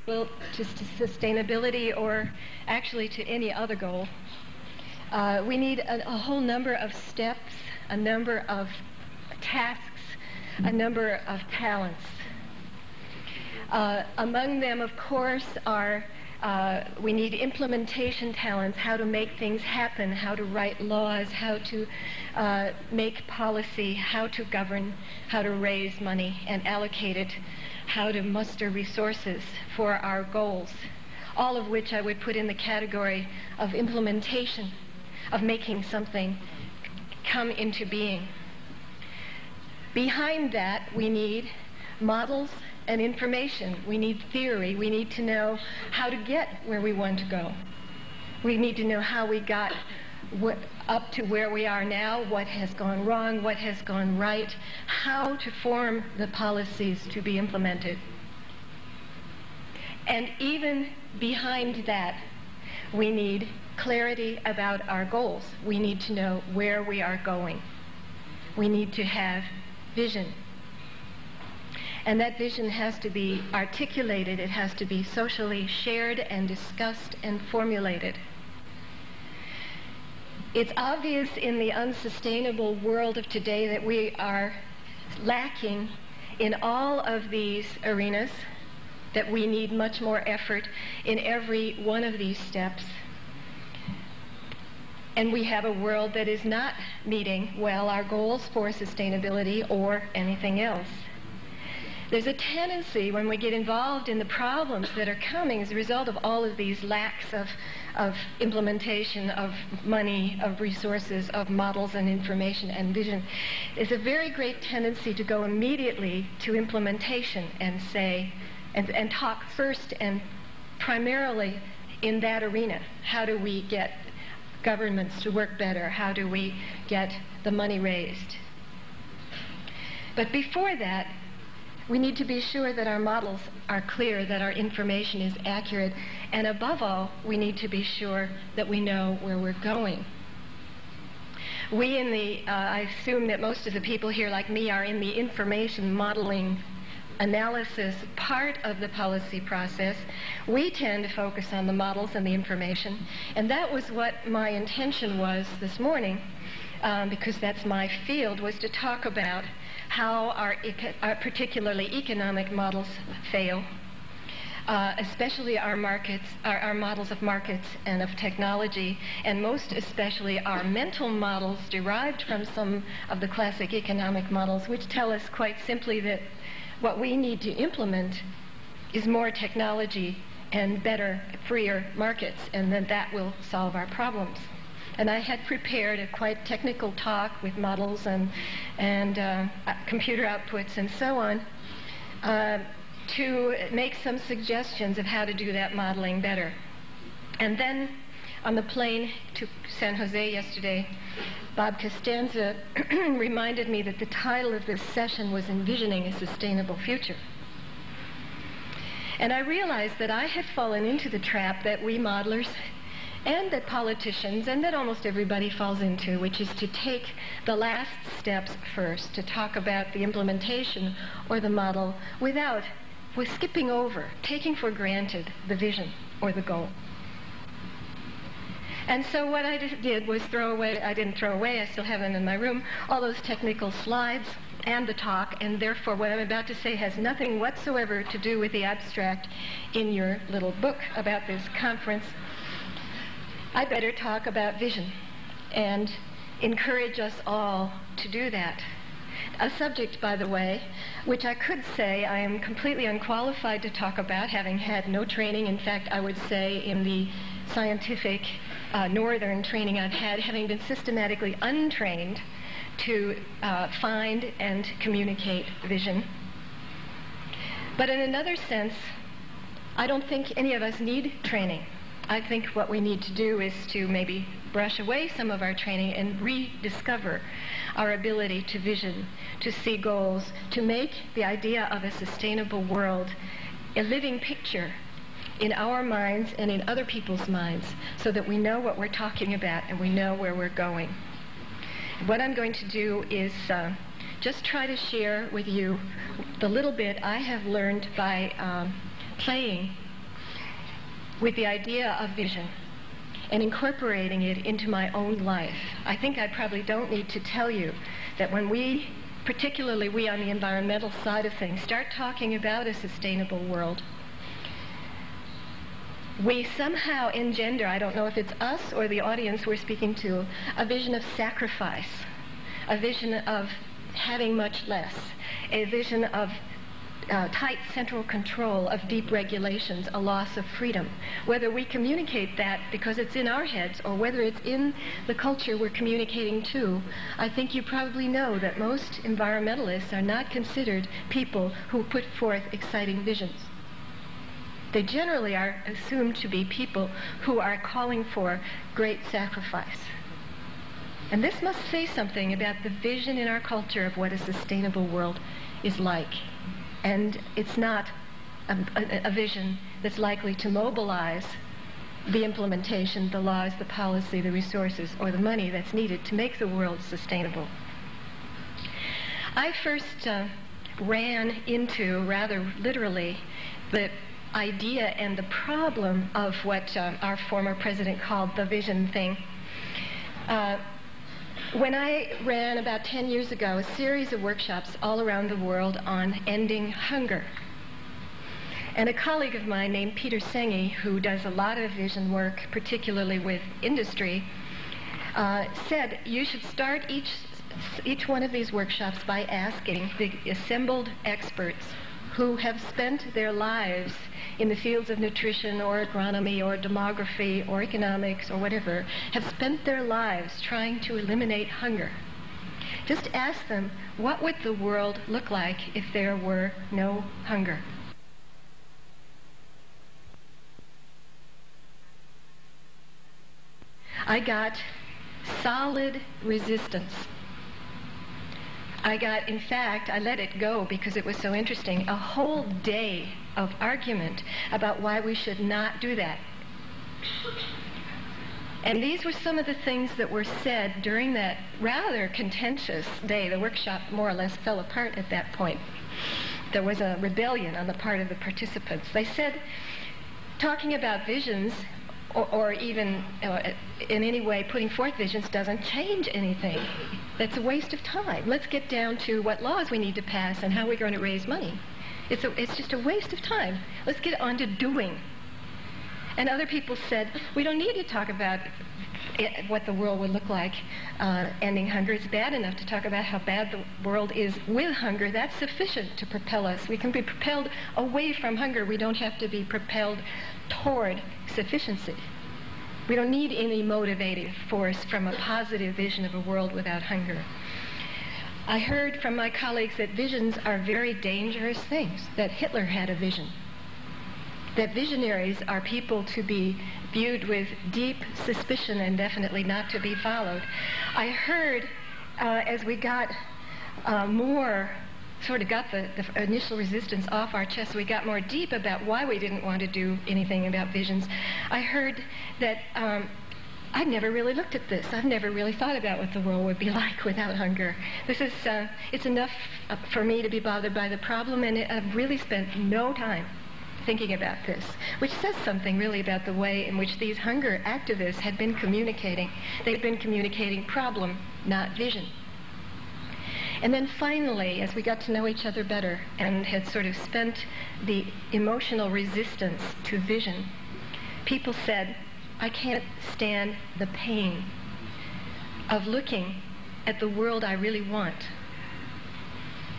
well, just to sustainability or actually to any other goal, we need a whole number of steps, a number of tasks, a number of talents. Among them, of course, are we need implementation talents, how to make things happen, how to write laws, how to make policy, how to govern, how to raise money and allocate it, how to muster resources for our goals, all of which I would put in the category of implementation, of making something come into being. Behind that, we need models and information. We need theory. We need to know how to get where we want to go. We need to know how we got up to where we are now, what has gone wrong, what has gone right, how to form the policies to be implemented. And even behind that, we need clarity about our goals. We need to know where we are going. We need to have vision. And that vision has to be articulated. It has to be socially shared and discussed and formulated. It's obvious in the unsustainable world of today that we are lacking in all of these arenas, that we need much more effort in every one of these steps. And we have a world that is not meeting well our goals for sustainability or anything else. There's a tendency when we get involved in the problems that are coming as a result of all of these lacks of implementation, of money, of resources, of models and information and vision. There's a very great tendency to go immediately to implementation and say, and talk first and primarily in that arena. How do we get governments to work better? How do we get the money raised? But before that, we need to be sure that our models are clear, that our information is accurate, and above all, we need to be sure that we know where we're going. We in the, I assume that most of the people here like me are in the information modeling analysis part of the policy process. We tend to focus on the models and the information, and that was what my intention was this morning, because that's my field, was to talk about how our particularly economic models fail, especially our markets, our models of markets and of technology, and most especially our mental models derived from some of the classic economic models, which tell us quite simply that what we need to implement is more technology and better, freer markets, and then that will solve our problems. And I had prepared a quite technical talk with models and computer outputs and so on to make some suggestions of how to do that modeling better. And then on the plane to San Jose yesterday, Bob Costanza reminded me that the title of this session was Envisioning a Sustainable Future. And I realized that I had fallen into the trap that we modelers and that politicians and that almost everybody falls into, which is to take the last steps first, to talk about the implementation or the model with skipping over, taking for granted the vision or the goal. And so what I did was I didn't throw away, I still have them in my room, all those technical slides and the talk, and therefore what I'm about to say has nothing whatsoever to do with the abstract in your little book about this conference. I better talk about vision and encourage us all to do that. A subject, by the way, which I could say I am completely unqualified to talk about, having had no training. In fact, I would say in the scientific northern training I've had, having been systematically untrained to find and communicate vision. But in another sense, I don't think any of us need training. I think what we need to do is to maybe brush away some of our training and rediscover our ability to vision, to see goals, to make the idea of a sustainable world a living picture in our minds and in other people's minds, so that we know what we're talking about and we know where we're going. What I'm going to do is just try to share with you the little bit I have learned by playing with the idea of vision and incorporating it into my own life. I think I probably don't need to tell you that when we, particularly we on the environmental side of things, start talking about a sustainable world, we somehow engender, I don't know if it's us or the audience we're speaking to, a vision of sacrifice, a vision of having much less, a vision of tight central control, of deep regulations, a loss of freedom. Whether we communicate that because it's in our heads or whether it's in the culture we're communicating to, I think you probably know that most environmentalists are not considered people who put forth exciting visions. They generally are assumed to be people who are calling for great sacrifice. And this must say something about the vision in our culture of what a sustainable world is like. And it's not a vision that's likely to mobilize the implementation, the laws, the policy, the resources, or the money that's needed to make the world sustainable. I first ran into, rather literally, the idea and the problem of what our former president called the vision thing. When I ran about 10 years ago a series of workshops all around the world on ending hunger, and a colleague of mine named Peter Senge, who does a lot of vision work, particularly with industry, said you should start each one of these workshops by asking the assembled experts who have spent their lives in the fields of nutrition or agronomy or demography or economics or whatever, have spent their lives trying to eliminate hunger. Just ask them, what would the world look like if there were no hunger? I got solid resistance. In fact, I let it go because it was so interesting, a whole day of argument about why we should not do that. And these were some of the things that were said during that rather contentious day. The workshop more or less fell apart at that point. There was a rebellion on the part of the participants. They said, talking about visions, or even in any way putting forth visions doesn't change anything. That's a waste of time. Let's get down to what laws we need to pass and how we're going to raise money. It's just a waste of time. Let's get on to doing. And other people said, we don't need to talk about what the world would look like ending hunger. It's bad enough to talk about how bad the world is with hunger. That's sufficient to propel us. We can be propelled away from hunger. We don't have to be propelled toward sufficiency. We don't need any motivating force from a positive vision of a world without hunger. I heard from my colleagues that visions are very dangerous things, that Hitler had a vision, that visionaries are people to be viewed with deep suspicion and definitely not to be followed. I heard as we got got the initial resistance off our chest, we got more deep about why we didn't want to do anything about visions. I heard that I'd never really looked at this. I've never really thought about what the world would be like without hunger. It's enough for me to be bothered by the problem, and I've really spent no time thinking about this, which says something really about the way in which these hunger activists had been communicating. They've been communicating problem, not vision. And then finally, as we got to know each other better and had sort of spent the emotional resistance to vision, people said, I can't stand the pain of looking at the world I really want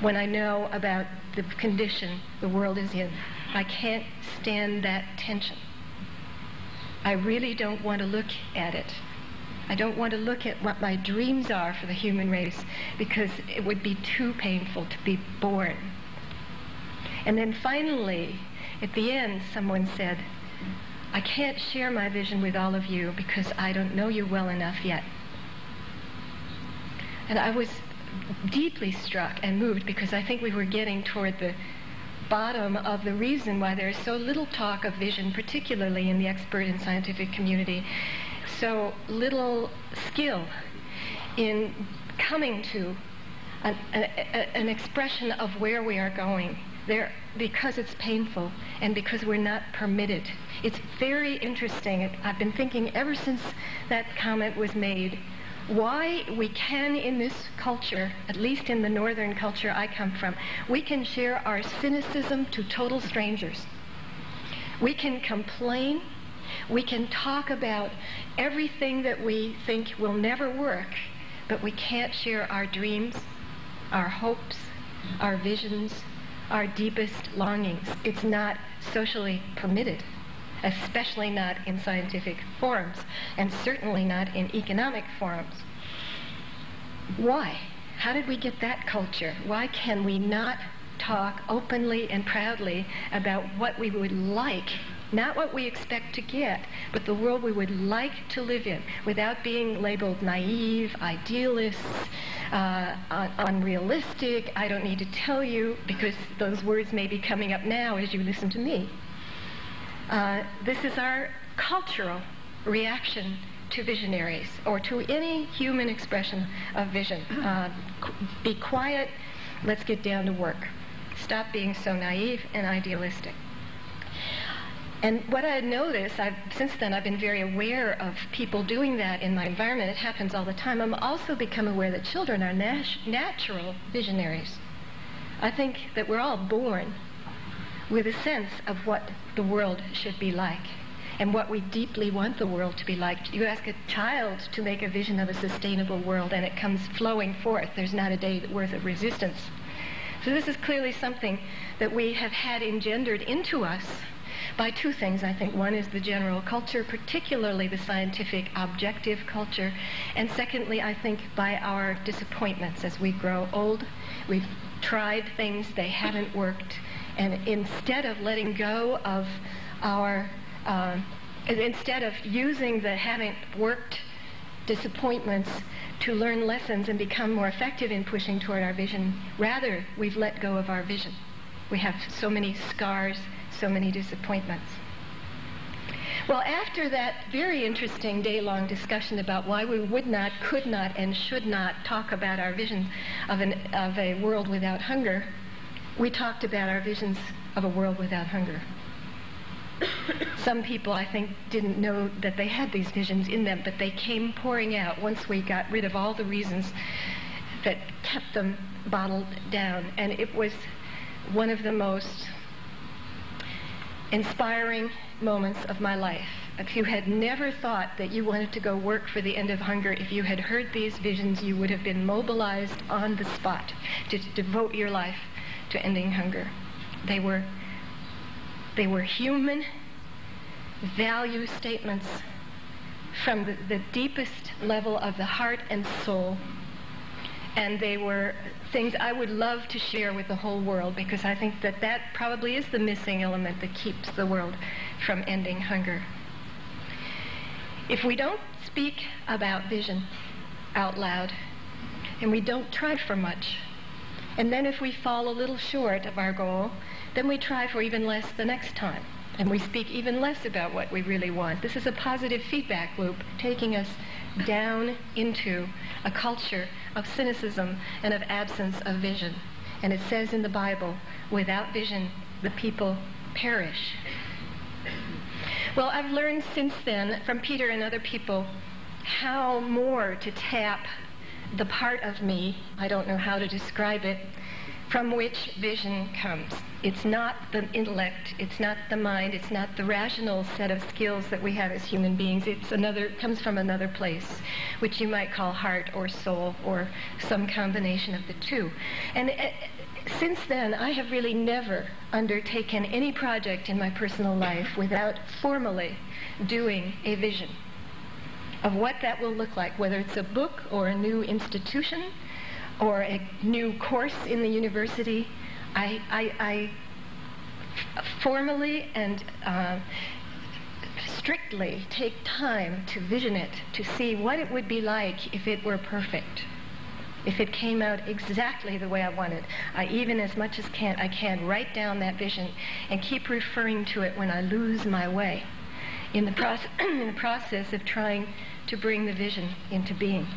when I know about the condition the world is in. I can't stand that tension. I really don't want to look at it. I don't want to look at what my dreams are for the human race because it would be too painful to be born. And then finally, at the end, someone said, I can't share my vision with all of you because I don't know you well enough yet. And I was deeply struck and moved because I think we were getting toward the bottom of the reason why there is so little talk of vision, particularly in the expert and scientific community, so little skill in coming to an expression of where we are going because it's painful and because we're not permitted. It's very interesting. I've been thinking ever since that comment was made, why we can in this culture, at least in the northern culture I come from, we can share our cynicism to total strangers. We can complain. We can talk about everything that we think will never work, but we can't share our dreams, our hopes, our visions, our deepest longings. It's not socially permitted, especially not in scientific forums, and certainly not in economic forums. Why? How did we get that culture? Why can we not talk openly and proudly about what we would like, not what we expect to get, but the world we would like to live in, without being labeled naive, idealists, unrealistic? I don't need to tell you, because those words may be coming up now as you listen to me. This is our cultural reaction to visionaries, or to any human expression of vision. Be quiet, let's get down to work. Stop being so naive and idealistic. And what I noticed, since then I've been very aware of people doing that in my environment. It happens all the time. I'm also become aware that children are natural visionaries. I think that we're all born with a sense of what the world should be like and what we deeply want the world to be like. You ask a child to make a vision of a sustainable world and it comes flowing forth. There's not a day worth of resistance. So this is clearly something that we have had engendered into us by two things, I think. One is the general culture, particularly the scientific objective culture. And secondly, I think by our disappointments as we grow old. We've tried things, they haven't worked. And instead of letting go of our, instead of using the haven't worked disappointments to learn lessons and become more effective in pushing toward our vision, rather we've let go of our vision. We have so many scars, so many disappointments. Well, after that very interesting day-long discussion about why we would not, could not, and should not talk about our vision of a world without hunger, we talked about our visions of a world without hunger. Some people, I think, didn't know that they had these visions in them, but they came pouring out once we got rid of all the reasons that kept them bottled down. And it was one of the most inspiring moments of my life. If you had never thought that you wanted to go work for the end of hunger, if you had heard these visions, you would have been mobilized on the spot to devote your life to ending hunger. They were human value statements from the deepest level of the heart and soul. And they were things I would love to share with the whole world, because I think that that probably is the missing element that keeps the world from ending hunger. If we don't speak about vision out loud, and we don't try for much, and then if we fall a little short of our goal, then we try for even less the next time, and we speak even less about what we really want. This is a positive feedback loop taking us down into a culture of cynicism and of absence of vision. And it says in the Bible, without vision, the people perish. Well, I've learned since then from Peter and other people how more to tap the part of me, I don't know how to describe it, from which vision comes. It's not the intellect, it's not the mind, it's not the rational set of skills that we have as human beings. It comes from another place, which you might call heart or soul or some combination of the two. And since then, I have really never undertaken any project in my personal life without formally doing a vision of what that will look like, whether it's a book or a new institution or a new course in the university. I formally and strictly take time to vision it, to see what it would be like if it were perfect, if it came out exactly the way I wanted. I even, as much as I can, write down that vision and keep referring to it when I lose my way in the process of trying to bring the vision into being.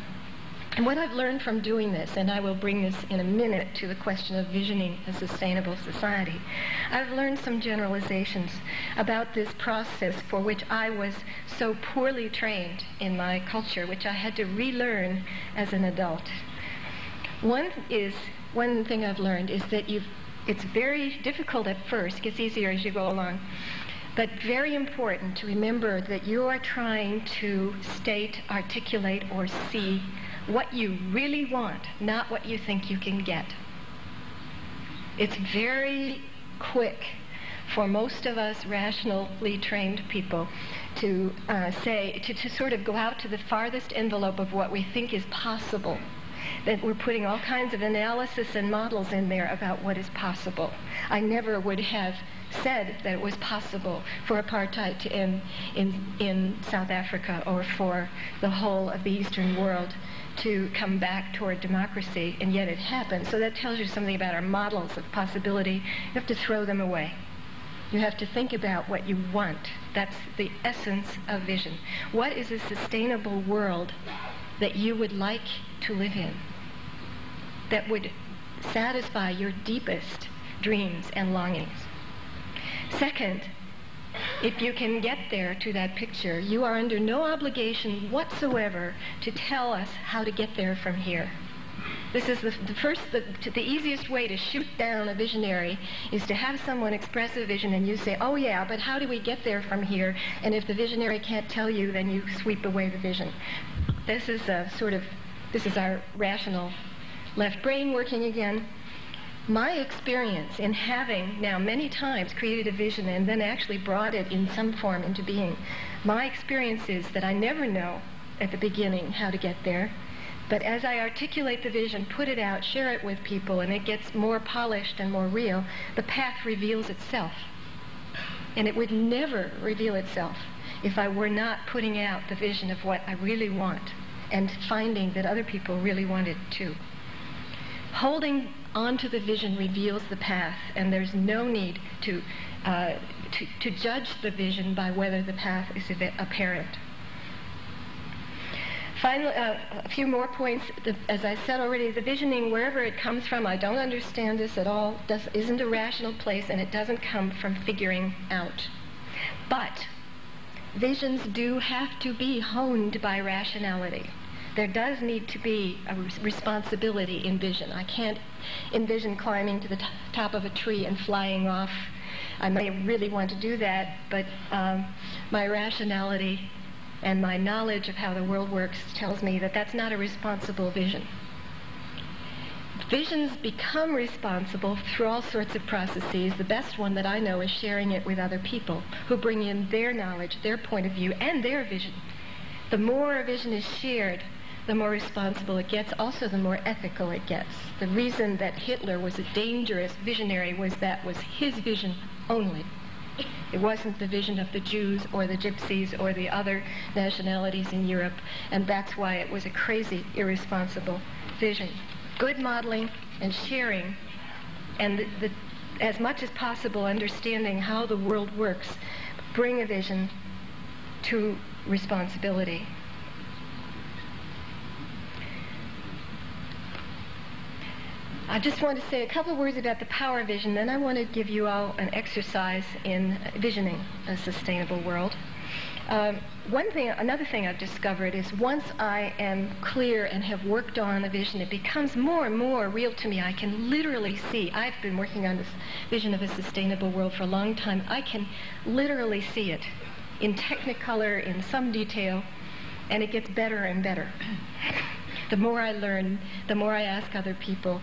And what I've learned from doing this, and I will bring this in a minute to the question of visioning a sustainable society, I've learned some generalizations about this process for which I was so poorly trained in my culture, which I had to relearn as an adult. One thing I've learned is that it's very difficult at first, it gets easier as you go along, but very important to remember that you are trying to state, articulate, or see what you really want, not what you think you can get. It's very quick for most of us rationally trained people to to sort of go out to the farthest envelope of what we think is possible. That we're putting all kinds of analysis and models in there about what is possible. I never would have said that it was possible for apartheid to end in South Africa, or for the whole of the Eastern world to come back toward democracy, and yet it happened. So that tells you something about our models of possibility. You have to throw them away. You have to think about what you want. That's the essence of vision. What is a sustainable world that you would like to live in, that would satisfy your deepest dreams and longings? Second, if you can get there to that picture, you are under no obligation whatsoever to tell us how to get there from here. This is the easiest way to shoot down a visionary, is to have someone express a vision and you say, oh yeah, but how do we get there from here? And if the visionary can't tell you, then you sweep away the vision. This is our rational left brain working again. My experience in having now many times created a vision and then actually brought it in some form into being, my experience is that I never know at the beginning how to get there, but as I articulate the vision, put it out, share it with people, and it gets more polished and more real, the path reveals itself. And it would never reveal itself if I were not putting out the vision of what I really want and finding that other people really want it too. Holding onto the vision reveals the path, and there's no need to judge the vision by whether the path is apparent. Finally, a few more points. As I said already, the visioning, wherever it comes from, I don't understand this at all, isn't a rational place, and it doesn't come from figuring out. But visions do have to be honed by rationality. There does need to be a responsibility in vision. I can't envision climbing to the top of a tree and flying off. I may really want to do that, but my rationality and my knowledge of how the world works tells me that that's not a responsible vision. Visions become responsible through all sorts of processes. The best one that I know is sharing it with other people who bring in their knowledge, their point of view, and their vision. The more a vision is shared, the more responsible it gets, also the more ethical it gets. The reason that Hitler was a dangerous visionary was that was his vision only. It wasn't the vision of the Jews or the Gypsies or the other nationalities in Europe, and that's why it was a crazy, irresponsible vision. Good modeling and sharing, and as much as possible understanding how the world works, bring a vision to responsibility. I just want to say a couple of words about the power of vision, then I want to give you all an exercise in visioning a sustainable world. Another thing I've discovered is once I am clear and have worked on a vision, it becomes more and more real to me. I can literally see. I've been working on this vision of a sustainable world for a long time. I can literally see it in technicolor, in some detail, and it gets better and better. The more I learn, the more I ask other people.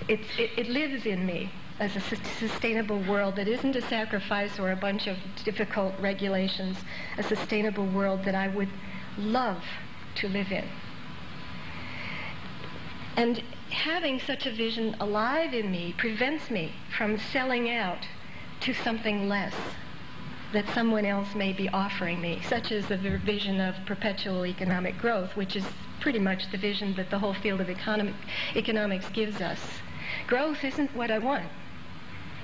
It lives in me as a sustainable world that isn't a sacrifice or a bunch of difficult regulations, a sustainable world that I would love to live in. And having such a vision alive in me prevents me from selling out to something less that someone else may be offering me, such as the vision of perpetual economic growth, which is pretty much the vision that the whole field of economics gives us. Growth isn't what I want.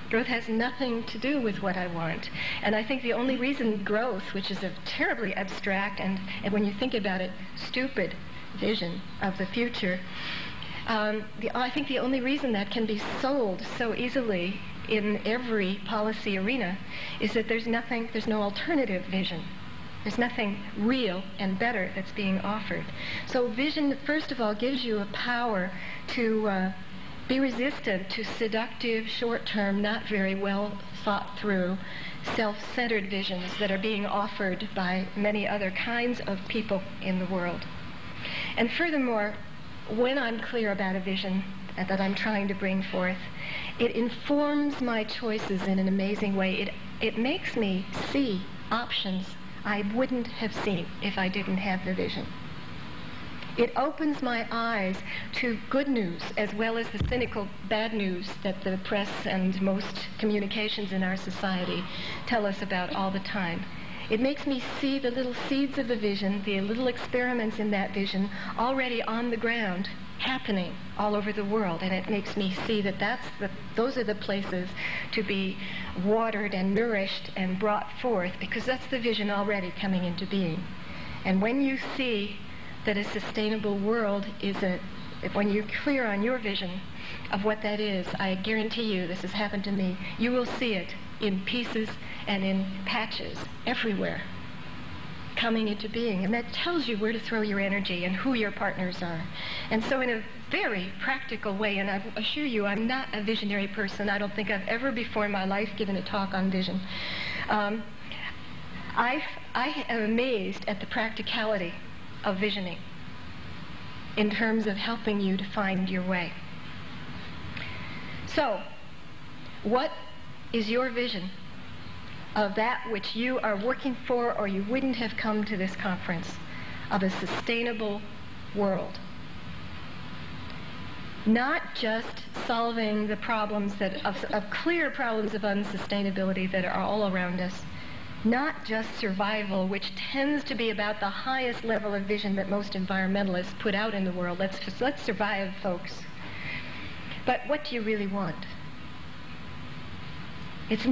Growth has nothing to do with what I want. And I think the only reason growth, which is a terribly abstract and when you think about it, stupid vision of the future. I think the only reason that can be sold so easily in every policy arena is that there's no alternative vision. There's nothing real and better that's being offered. So vision, first of all, gives you a power to be resistant to seductive, short-term, not very well thought through, self-centered visions that are being offered by many other kinds of people in the world. And furthermore, when I'm clear about a vision that I'm trying to bring forth, it informs my choices in an amazing way. It makes me see options I wouldn't have seen if I didn't have the vision. It opens my eyes to good news as well as the cynical bad news that the press and most communications in our society tell us about all the time. It makes me see the little seeds of the vision, the little experiments in that vision already on the ground, happening all over the world. And it makes me see that those are the places to be watered and nourished and brought forth, because that's the vision already coming into being. And when you see that a sustainable world when you're clear on your vision of what that is, I guarantee you, this has happened to me, you will see it in pieces and in patches everywhere coming into being. And that tells you where to throw your energy and who your partners are. And so in a very practical way, and I assure you I'm not a visionary person. I don't think I've ever before in my life given a talk on vision. I am amazed at the practicality of visioning in terms of helping you to find your way. So, what is your vision of that which you are working for, or you wouldn't have come to this conference, of a sustainable world? Not just solving the problems of clear problems of unsustainability that are all around us, not just survival, which tends to be about the highest level of vision that most environmentalists put out in the world. Let's survive, folks. But what do you really want? It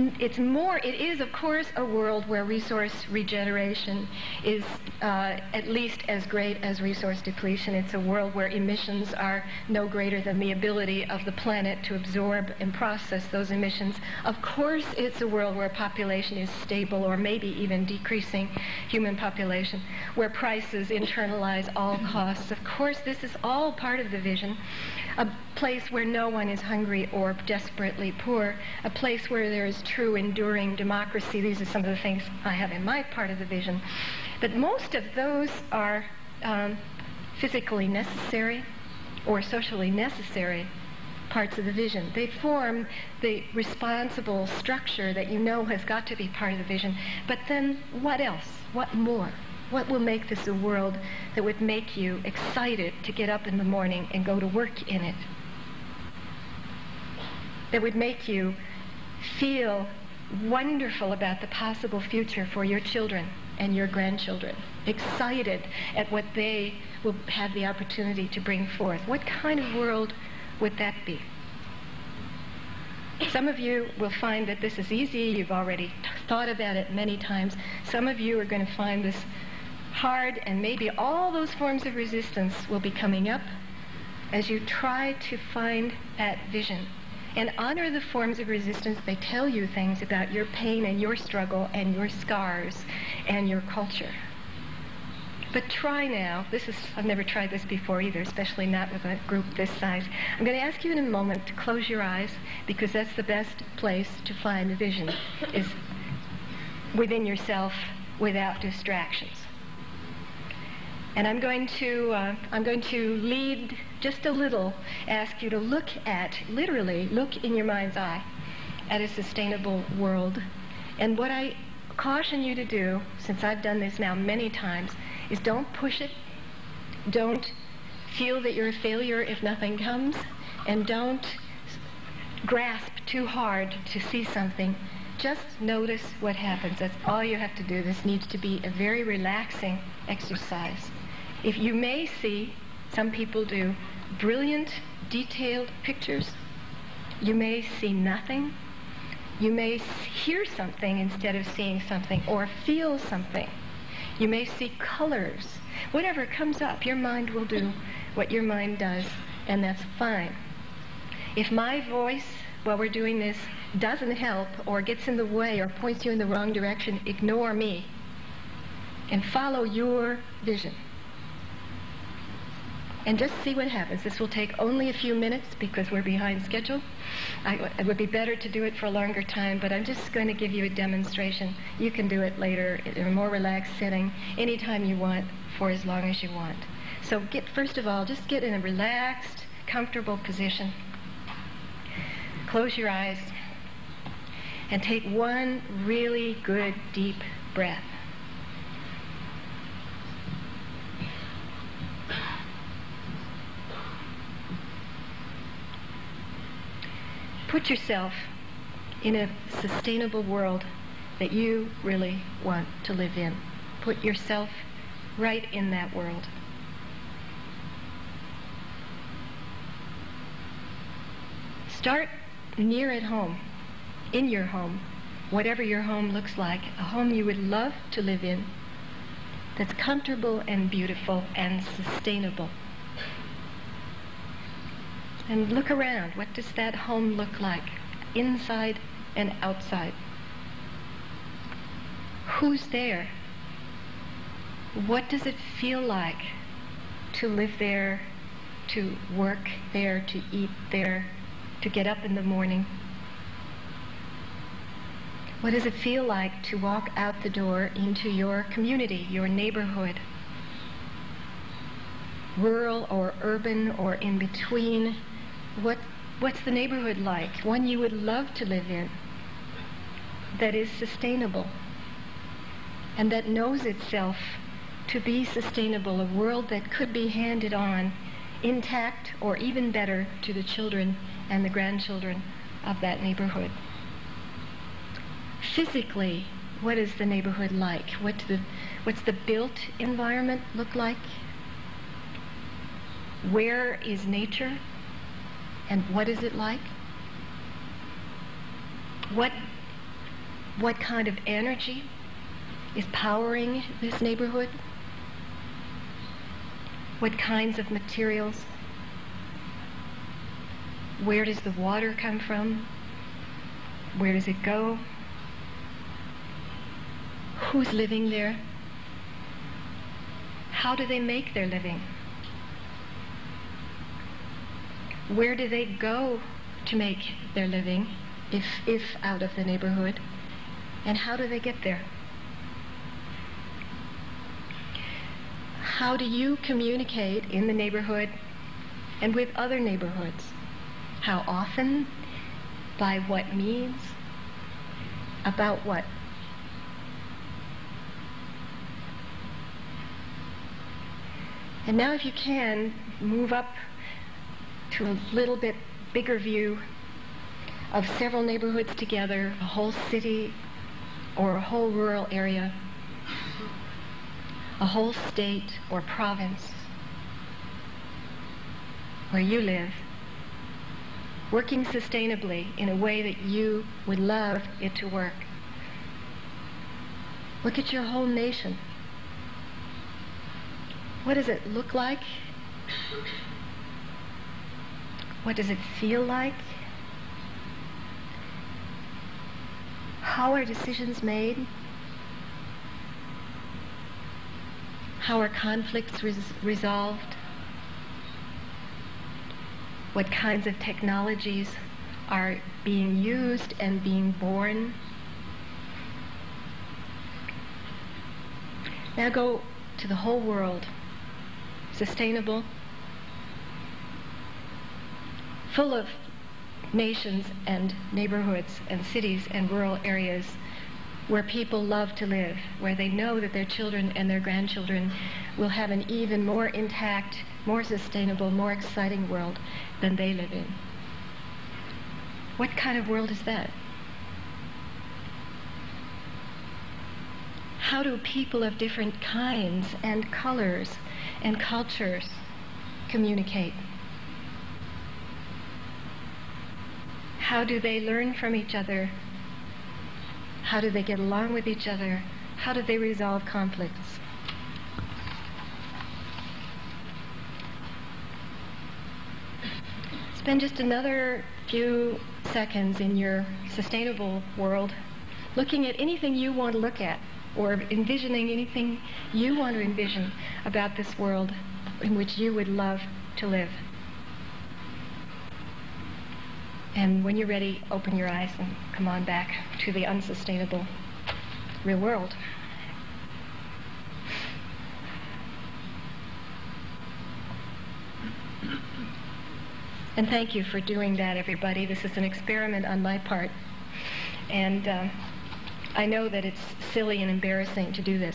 is, of course, a world where resource regeneration is at least as great as resource depletion. It's a world where emissions are no greater than the ability of the planet to absorb and process those emissions. Of course, it's a world where population is stable or maybe even decreasing human population, where prices internalize all costs. Of course, this is all part of the vision. A place where no one is hungry or desperately poor, a place where there is true enduring democracy. These are some of the things I have in my part of the vision. But most of those are physically necessary or socially necessary parts of the vision. They form the responsible structure that you know has got to be part of the vision. But then what else? What more? What will make this a world that would make you excited to get up in the morning and go to work in it? That would make you feel wonderful about the possible future for your children and your grandchildren, excited at what they will have the opportunity to bring forth. What kind of world would that be? Some of you will find that this is easy. You've already thought about it many times. Some of you are going to find this hard, and maybe all those forms of resistance will be coming up as you try to find that vision and honor the forms of resistance. They tell you things about your pain and your struggle and your scars and your culture. But try now. I've never tried this before either, especially not with a group this size. I'm going to ask you in a moment to close your eyes, because that's the best place to find the vision, is within yourself without distractions. And I'm going to lead just a little, ask you to literally look in your mind's eye at a sustainable world. And what I caution you to do, since I've done this now many times, is don't push it. Don't feel that you're a failure if nothing comes. And don't grasp too hard to see something. Just notice what happens. That's all you have to do. This needs to be a very relaxing exercise. If you may see, some people do, brilliant, detailed pictures. You may see nothing. You may hear something instead of seeing something, or feel something. You may see colors. Whatever comes up, your mind will do what your mind does, and that's fine. If my voice, while we're doing this, doesn't help or gets in the way or points you in the wrong direction, ignore me and follow your vision. And just see what happens. This will take only a few minutes because we're behind schedule. It would be better to do it for a longer time, but I'm just going to give you a demonstration. You can do it later in a more relaxed setting, anytime you want, for as long as you want. So first of all, just get in a relaxed, comfortable position. Close your eyes and take one really good deep breath. Put yourself in a sustainable world that you really want to live in. Put yourself right in that world. Start near at home, in your home, whatever your home looks like, a home you would love to live in, that's comfortable and beautiful and sustainable. And look around. What does that home look like, inside and outside? Who's there? What does it feel like to live there, to work there, to eat there, to get up in the morning? What does it feel like to walk out the door into your community, your neighborhood? Rural or urban or in between? What's the neighborhood like? One you would love to live in, that is sustainable, and that knows itself to be sustainable, a world that could be handed on intact or even better to the children and the grandchildren of that neighborhood. Physically, what is the neighborhood like? What's the built environment look like? Where is nature? And what is it like? What kind of energy is powering this neighborhood? What kinds of materials? Where does the water come from? Where does it go? Who's living there? How do they make their living? Where do they go to make their living, if out of the neighborhood? And how do they get there? How do you communicate in the neighborhood and with other neighborhoods? How often? By what means? About what? And now if you can, move up to a little bit bigger view of several neighborhoods together, a whole city or a whole rural area, a whole state or province where you live, working sustainably in a way that you would love it to work. Look at your whole nation. What does it look like? What does it feel like? How are decisions made? How are conflicts resolved? What kinds of technologies are being used and being born? Now go to the whole world, sustainable, full of nations and neighborhoods and cities and rural areas where people love to live, where they know that their children and their grandchildren will have an even more intact, more sustainable, more exciting world than they live in. What kind of world is that? How do people of different kinds and colors and cultures communicate? How do they learn from each other? How do they get along with each other? How do they resolve conflicts? spend just another few seconds in your sustainable world looking at anything you want to look at, or envisioning anything you want to envision about this world in which you would love to live. And when you're ready, open your eyes and come on back to the unsustainable real world. And thank you for doing that, everybody. This is an experiment on my part. And I know that it's silly and embarrassing to do this.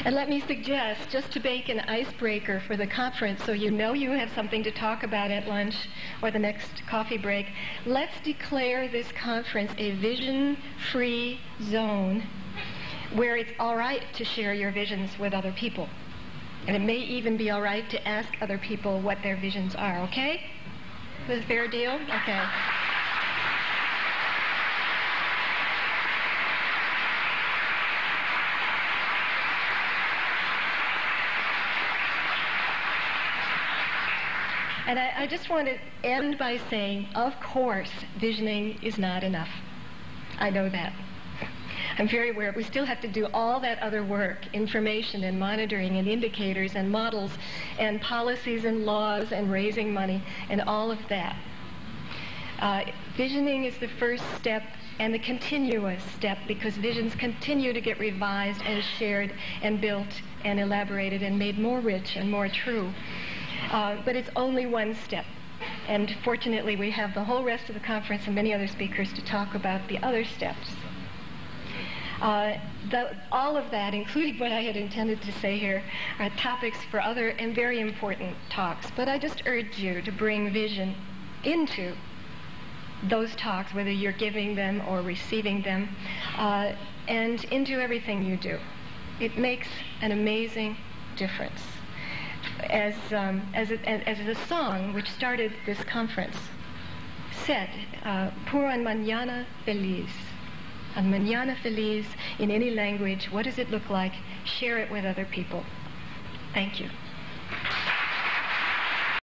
And let me suggest, just to make an icebreaker for the conference, so you know you have something to talk about at lunch or the next coffee break, let's declare this conference a vision-free zone where it's all right to share your visions with other people. And it may even be all right to ask other people what their visions are, okay? Is this a fair deal? Okay. And I just want to end by saying, of course, visioning is not enough. I know that. I'm very aware we still have to do all that other work, information and monitoring and indicators and models and policies and laws and raising money and all of that. Visioning is the first step and the continuous step, because visions continue to get revised and shared and built and elaborated and made more rich and more true. But it's only one step. And fortunately, we have the whole rest of the conference and many other speakers to talk about the other steps. All of that, including what I had intended to say here, are topics for other and very important talks. But I just urge you to bring vision into those talks, whether you're giving them or receiving them, and into everything you do. It makes an amazing difference. As the song which started this conference said, "Por un mañana feliz." Un mañana feliz in any language. What does it look like? Share it with other people. Thank you.